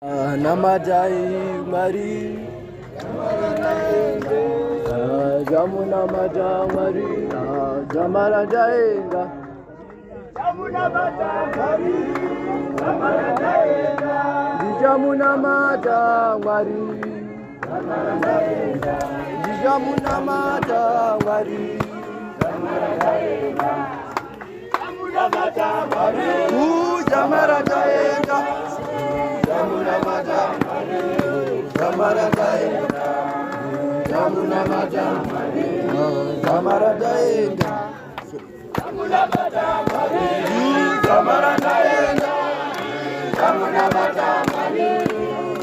Namadai Mari Jamuna Mata Mari Jamara Jainga Jamuna Mata Mari Jamara Jainga Jamuna Mata Mari Jamara Jainga Jamuna Mata Mari Jamara Jainga Jamuna Mata Mari Jamara Jainga Jamuna Mata Mari Jamara Jainga Jamuna Mata Mari Jamara Jainga Jamuna Mata Mari Jamara Jainga Jamuna Mata Mari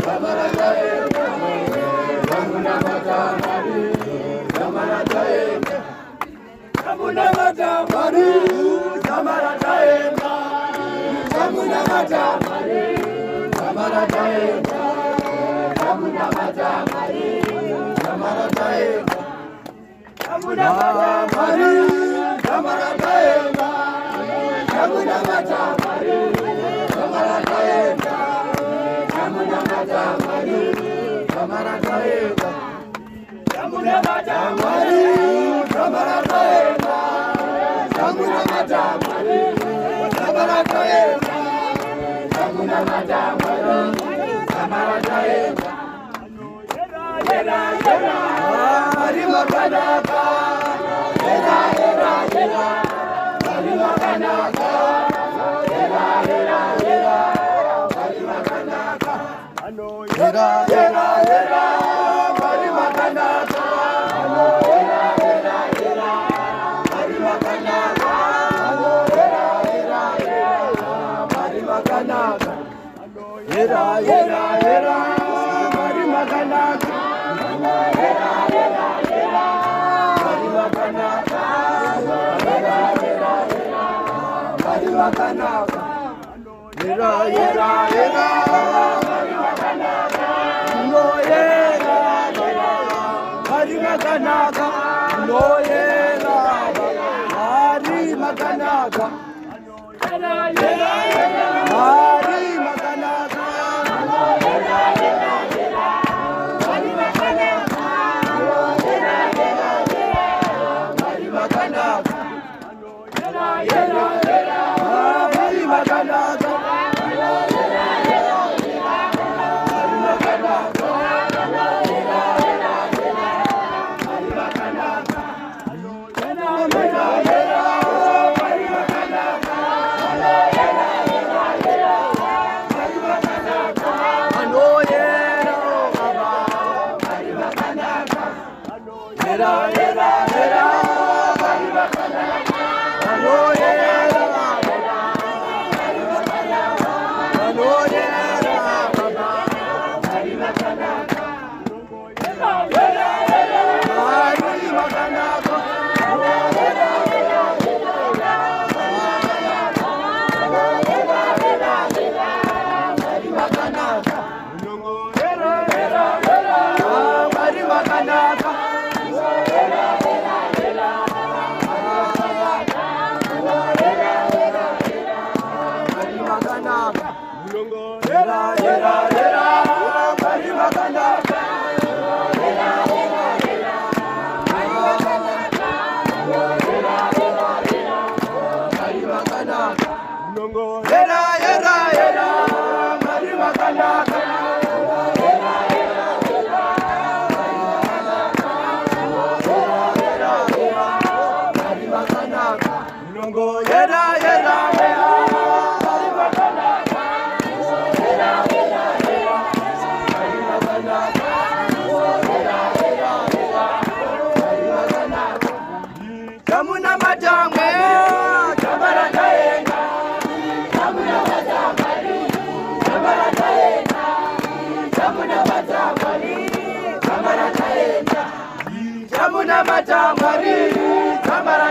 Jamara Jainga Jamuna Mata Mari Jamara Jainga Jamuna Mata Mari Jamara Jainga Jamuna Mata Mari Jamara Jainga Jamuna Mata Mari Jamara Jainga Jamuna Mata Mari Jamara Jainga Jamuna Mata Mari Jamara Jainga Jamuna Mata Mari Jamara Jainga Jamuna Mata Mari Jamara Jainga Jamuna Mata Mari Jamara Jainga Jamuna Mata Mari Jamara Jainga Yera yera Hari Makanaka Yera yera yera Hari Makanaka Yera yera yera Hari Makanaka Yera yera yera Hari Makanaka Yera yera yera Hari Makanaka Yera yera yera Hari Makanaka Yera yera yera Hari Makanaka Yera yera yera Hari Makanaka Yera yera yera Hari Makanaka Yera yera yera Hari Makanaka No yera yera Hari Makanaka No yera Hari Makanaka Yera yera yera Hari Makanaka Yera yera yera Hari Makanaka Yera yera yera Hari Makanaka Yera yera yera Hari Makanaka Yera yera yera Hari Makanaka Yera yera yera Hari Makanaka Yera yera yera Hari Makanaka Yera yera yera Hari Makanaka Ano yera yera Hari Makanaka Ano yera Hari Makanaka Yera yera yera Hari Makanaka Ano yera yera Hari Makanaka Yera yera yera Hari Makanaka Yera yera yera Hari Makanaka Yera yera yera Hari Makanaka Yera yera yera Hari Makanaka Yera yera yera Hari Makanaka Yera yera yera Hari Makanaka Yera yera yera Hari Makanaka Jamuna Mata Mari Jamara Jainga Jamuna Mata Mari Jamara Jainga Jamuna Mata Mari Jamara Jainga Jamuna Mata Mari Jamara